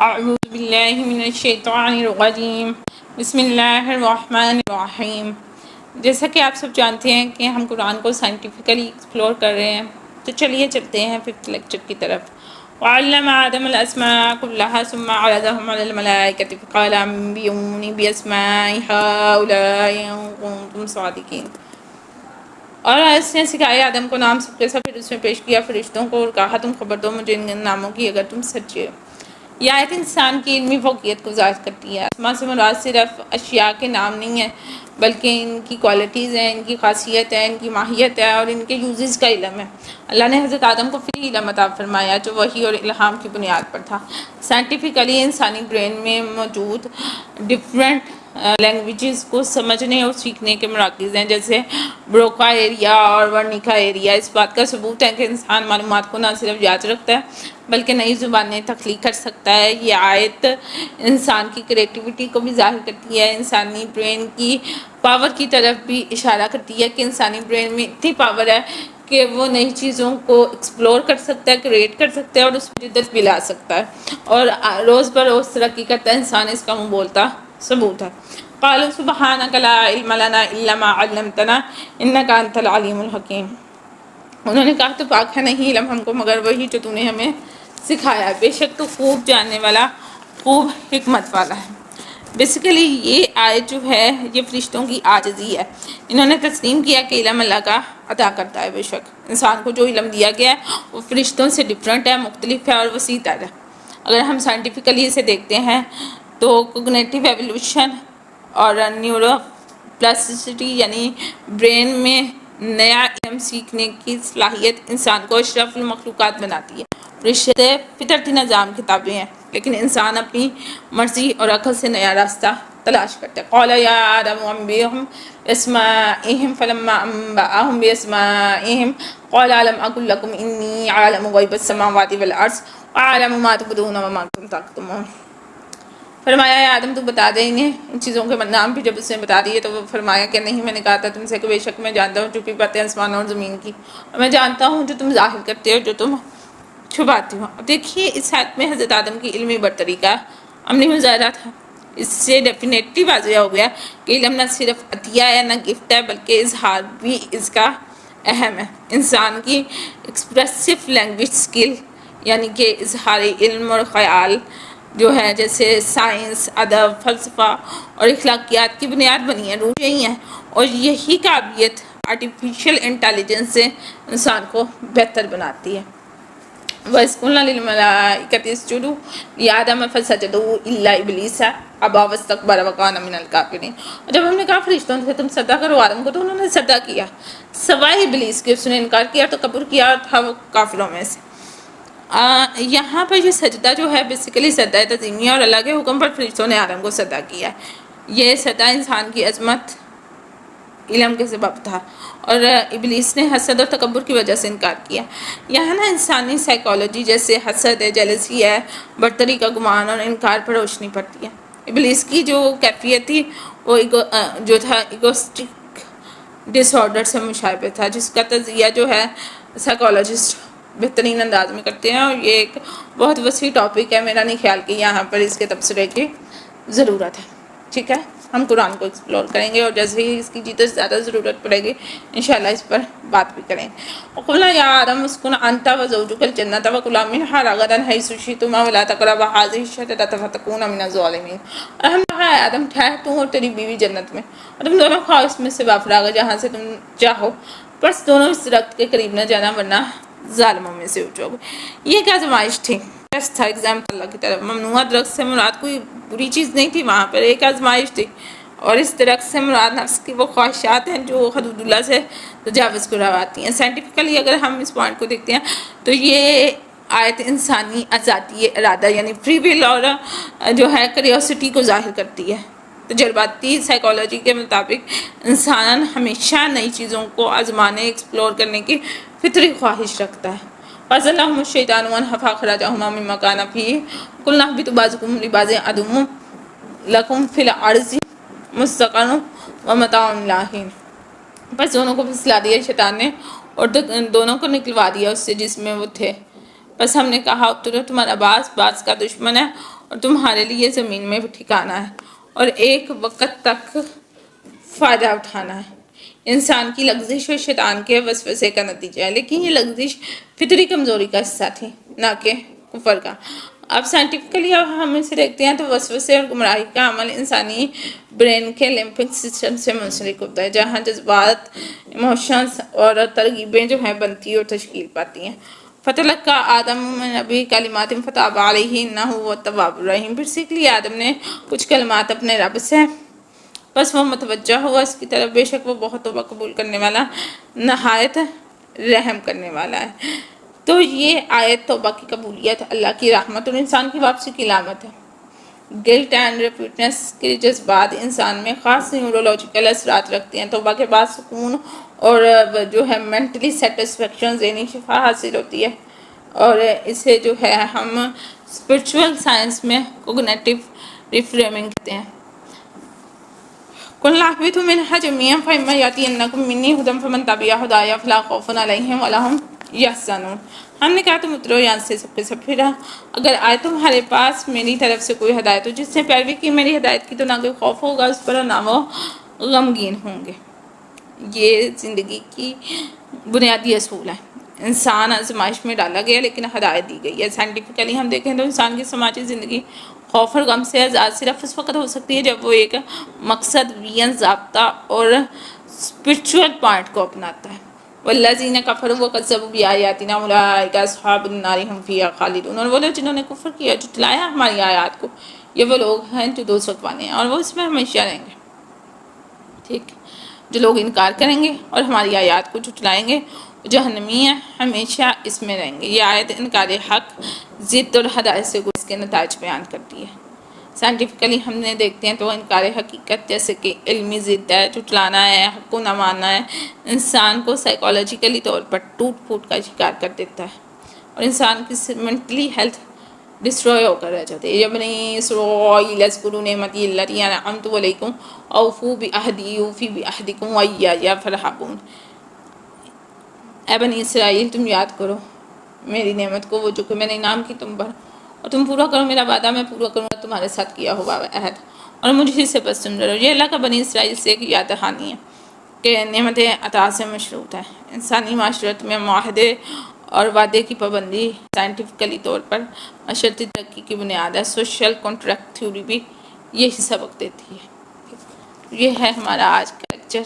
اعوذ باللہ من الشیطان الرجیم بسم اللہ الرحمن الرحیم۔ جیسا کہ آپ سب جانتے ہیں کہ ہم قرآن کو سائنٹیفکلی ایکسپلور کر رہے ہیں، تو چلیے چلتے ہیں 5th لیکچر کی طرف۔ وعلم آدم الاسماء كلها ثم عرضهم على الملائكة فقال انبئوني بأسماء هؤلاء إن كنتم صادقين۔ اور اس نے سکھایا آدم کو نام سب کے سب، پھر اس میں پیش کیا فرشتوں کو اور کہا تم خبر دو مجھے ان ناموں کی اگر تم سچے ہو۔ یہ آیت انسان کی علمی فوقیت کو ظاہر کرتی ہے۔ اسماء سے مراد صرف اشیاء کے نام نہیں ہیں، بلکہ ان کی کوالٹیز ہیں، ان کی خاصیت ہے، ان کی ماہیت ہے اور ان کے یوزز کا علم ہے۔ اللہ نے حضرت آدم کو فری علم عطا فرمایا جو وحی اور الہام کی بنیاد پر تھا۔ سائنٹیفکلی انسانی برین میں موجود ڈفرینٹ لینگویجز کو سمجھنے اور سیکھنے کے مراکز ہیں، جیسے بروکا ایریا اور ورنیکا ایریا۔ اس بات کا ثبوت ہے کہ انسان معلومات کو نہ صرف یاد رکھتا ہے بلکہ نئی زبانیں تخلیق کر سکتا ہے۔ یہ آیت انسان کی کریٹیوٹی کو بھی ظاہر کرتی ہے، انسانی برین کی پاور کی طرف بھی اشارہ کرتی ہے کہ انسانی برین میں اتنی پاور ہے کہ وہ نئی چیزوں کو ایکسپلور کر سکتا ہے، کریٹ کر سکتا ہے اور اس میں جدت بھی لا سکتا ہے، اور روز بروز ترقی کرتا ہے انسان۔ اس کا منہ بولتا ثبوت ہے۔ قالوا سبحانک لا علم لنا الا ما علمتنا انک انت العلیم الحکیم۔ انہوں نے کہا تو پاک ہے نہیں علم ہم کو مگر وہی جو تو نے ہمیں سکھایا ہے، بے شک تو خوب جاننے والا، خوب حکمت والا ہے۔ بیسیکلی یہ آیت جو ہے یہ فرشتوں کی عاجزی ہے۔ انہوں نے تسلیم کیا کہ علم اللہ کا عطا کرتا ہے۔ بے شک انسان کو جو علم دیا گیا ہے وہ فرشتوں سے ڈفرینٹ ہے، مختلف ہے اور وسیع تر ہے۔ اگر ہم سائنٹیفکلی اسے دیکھتے ہیں تو کوگنیٹیو ایولیوشن اور نیورو پلاسٹیسٹی یعنی برین میں نیا علم سیکھنے کی صلاحیت انسان کو اشرف المخلوقات بناتی ہے۔ فرشتے فطرتی نظام کی تابع ہیں، لیکن انسان اپنی مرضی اور عقل سے نیا راستہ تلاش کرتا ہے۔ قال یا آدم انبئهم بأسمائهم فلما انبأهم بأسمائهم قال الم اقل لكم انی عالم غیب السماوات والارض وأعلم ما تبدون وما کنتم تکتمون۔ فرمایا یا آدم تو بتا دے انہیں ان چیزوں کے نام بھی جب اس نے بتا دیے تو وہ فرمایا کہ نہیں، میں نے کہا تھا تم سے کہ بے شک میں جانتا ہوں چھپی باتیں آسمانوں اور زمین کی، اور میں جانتا ہوں جو تم ظاہر کرتے ہو جو تم چھپاتی ہو۔ اب دیکھیے اس آیت میں حضرت آدم کی علمی برتری کا عملی مظاہرہ تھا۔ اس سے ڈیفینیٹلی واضح ہو گیا کہ علم نہ صرف عطیہ ہے نہ گفٹ ہے بلکہ اظہار بھی اس کا اہم ہے۔ انسان کی ایکسپریسو لینگویج اسکل یعنی کہ اظہار علم اور خیال جو ہے، جیسے سائنس، ادب، فلسفہ اور اخلاقیات کی بنیاد بنی ہے، روح یہی ہے، اور یہی قابلیت آرٹیفیشل انٹیلیجنس سے انسان کو بہتر بناتی ہے۔ وَإِذْ قُلْنَا لِلْمَلَائِكَةِ اسْجُدُوا لِآدَمَ فَسَجَدُوا إِلَّا إِبْلِيسَ أَبَىٰ وَاسْتَكْبَرَ وَكَانَ مِنَ الْكَافِرِينَ۔ اور جب ہم نے کہا فرشتوں سے تم سجدہ کرو آدم کو تو انہوں نے سجدہ کیا سوائے ابلیس کے، اس نے انکار کیا، تکبر کیا اور تھا وہ کافروں میں سے۔ یہاں پر یہ سجدہ جو ہے بیسیکلی سجدہ تعظیمیہ، اور اللہ کے حکم پر فرشتوں نے آدم کو سجدہ کیا ہے۔ یہ سجدہ انسان کی عظمت علم کے سبب تھا، اور ابلیس نے حسد اور تکبر کی وجہ سے انکار کیا۔ یہاں نا انسانی سائیکالوجی جیسے حسد ہے، جیلسی ہے، برتری کا گمان اور انکار پر روشنی پڑتی ہے۔ ابلیس کی جو کیفیت تھی وہ جو تھا ایگوسٹک ڈس آرڈر سے مشابہ تھا، جس کا تجزیہ جو ہے سائیکالوجسٹ بہترین انداز میں کرتے ہیں، اور یہ ایک بہت وسیع ٹاپک ہے، میرا نہیں خیال کہ یہاں پر اس کے تبصرے کی ضرورت ہے۔ ٹھیک ہے، ہم قرآن کو ایکسپلور کریں گے اور جیسے ہی اس کی جتنا زیادہ ضرورت پڑے گی انشاءاللہ اس پر بات بھی کریں گے۔ وَقُلْنَا يَا آدَمُ اسْكُنْ أَنْتَ وَزَوْجُكَ الْجَنَّةَ وَكُلَا مِنْهَا رَغَدًا حَيْثُ شِئْتُمَا وَلَا تَقْرَبَا هَٰذِهِ الشَّجَرَةَ فَتَكُونَا مِنَ الظَّالِمِينَ۔ اور ہم نے کہا ہے آدم ٹھہر تو اور تیری بیوی جنت میں، اور تم دونوں کھاؤ اس میں سے وافراغ جہاں سے تم چاہو، بس دونوں اس درخت کے قریب نہ جانا ورنہ ظالموں میں سے ہو جاؤ گے۔ یہ ایک آزمائش تھی، ٹیسٹ تھا، ایگزامپل اللہ کی طرف۔ ممنوعہ درخت سے مراد کوئی بری چیز نہیں تھی، وہاں پر ایک آزمائش تھی، اور اس درخت سے مراد نفس کی وہ خواہشات ہیں جو حدود اللہ سے تجاوز کرواتی ہیں۔ سائنٹیفکلی اگر ہم اس پوائنٹ کو دیکھتے ہیں تو یہ آیت انسانی آزادی ارادہ یعنی فری ول اور جو ہے کریوسٹی کو ظاہر کرتی ہے۔ تجرباتی سائیکالوجی کے مطابق انسان ہمیشہ نئی چیزوں کو آزمانے، ایکسپلور کرنے کی فطری خواہش رکھتا ہے۔ فَأَزَلَّهُمُ الشَّيْطَانُ عَنْهَا فَأَخْرَجَهُمَا مِمَّا كَانَ فِيهِ قُلْنَا اهْبِطُوا بَعْضُكُمْ لِبَعْضٍ عَدُوٌّ لَكُمْ فِي الْأَرْضِ مُسْتَقَرٌّ وَمَتَاعٌ إِلَىٰ حِینٍ۔ بس دونوں کو پھسلا دیا شیطان نے اور دونوں کو نکلوا دیا اس سے جس میں وہ تھے۔ بس ہم نے کہا اترو، تمہارا باز کا دشمن ہے اور تمہارے لیے زمین میں ٹھکانا ہے اور ایک وقت تک فائدہ اٹھانا ہے۔ انسان کی لغزش و شیطان کے وسوسے کا نتیجہ ہے، لیکن یہ لغزش فطری کمزوری کا حصہ تھی، نہ کہ کفر کا۔ اب سائنٹیفکلی اب ہم اسے دیکھتے ہیں تو وسوسے اور گمراہی کا عمل انسانی برین کے لمبک سسٹم سے منسلک ہوتا ہے، جہاں جذبات، ایموشنز اور ترغیبیں جو ہیں بنتی اور تشکیل پاتی ہیں۔ فتلقى آدم من ربه کلمات فتاب علیہ انہ هو التواب الرحیم۔ بیسیکلی آدم نے کچھ کلمات اپنے رب سے، بس وہ متوجہ ہوا اس کی طرف، بے شک وہ بہت توبہ قبول کرنے والا، نہایت رحم کرنے والا ہے۔ تو یہ آیت توبہ کی قبولیت، اللہ کی رحمت اور انسان کی واپسی کی علامت ہے۔ گلٹ اینڈ ریپیٹنس کے جذبات انسان میں خاص نیورولوجیکل اثرات رکھتے ہیں۔ توبہ کے بعد سکون اور جو ہے مینٹلی سیٹسفیکشن، ذہنی شفا حاصل ہوتی ہے، اور اسے جو ہے ہم اسپرچول سائنس میں کوگنیٹو ریفریمنگ کہتے ہیں۔ قُلْ اهْبِطُوا مِنْهَا جَمِيعًا فَإِمَّا يَأْتِيَنَّكُم مِّنِّي هُدًى فَمَن تَبِعَ هُدَايَ فَلَا خَوْفٌ عَلَيْهِمْ وَلَا هُمْ يَحْزَنُونَ۔ ہم نے کہا تم اترو یہاں سے سب کے سب پھرا، اگر آئے تمہارے پاس میری طرف سے کوئی ہدایت ہو، جس نے پیروی کی میری ہدایت کی، تو نہ کوئی خوف ہوگا اس پر اور نہ وہ غمگین ہوں گے۔ یہ زندگی کی بنیادی اصول ہے۔ انسان آزمائش میں ڈالا گیا لیکن ہدایت دی گئی ہے۔ سائنٹیفکلی ہم دیکھیں تو انسان کی سماجی زندگی خوف اور غم سے آزاد صرف اس وقت ہو سکتی ہے جب وہ ایک مقصد، ویژن، ضابطہ اور اسپرچول پوائنٹ کو اپناتا ہے۔ والذین کفروا وکذبوا بآیاتنا اولئک اصحاب النار ھم فیہا خالدون۔ اور وہ لوگ جنہوں نے کفر کیا، جھٹلایا ہماری آیات کو، یہ وہ لوگ ہیں جو دوزخ والے ہیں اور وہ اس میں ہمیشہ رہیں گے۔ ٹھیک، جو لوگ انکار کریں گے اور ہماری آیات کو جھٹلائیں گے، جہنمی ہیں، ہمیشہ اس میں رہیں گے۔ یہ آیت انکار حق، ضد اور ہدایت سے گریز کے نتائج بیان کرتی ہے۔ سائنٹیفکلی ہم نے دیکھتے ہیں تو انکار حقیقت جیسے کہ علمی ضد ہے، جھٹلانا ہے، حق کو نہ ماننا ہے، انسان کو سائیکولوجیکلی طور پر ٹوٹ پھوٹ کا شکار کر دیتا ہے اور انسان کی مینٹلی ہیلتھ ڈسٹروائے ہو کر رہ جاتے ہیں۔ یا بنی اسرائیل اذکروا نعمتی التی انعمت علیکم اوفوا بعہدی اوفی بعہدکم وایایا فارہبون۔ اے بنی اسرائیل، تم یاد کرو میری نعمت کو، وہ جو کہ میں نے انعام کی تم پر، اور تم پورا کرو میرا وعدہ، میں پورا کروں گا تمہارے ساتھ کیا ہوا عہد، اور مجھے سے بس تم ڈرو۔ یہ اللہ کا بنی اسرائیل سے ایک یاد دہانی ہے کہ نعمتیں عطا سے مشروط ہیں۔ انسانی معاشرت میں معاہدے اور وعدے کی پابندی سائنٹیفکلی طور پر معاشرتی ترقی کی بنیاد ہے۔ سوشل کانٹریکٹ تھیوری بھی یہی سبق دیتی ہے۔ یہ ہے ہمارا آج کا لیکچر۔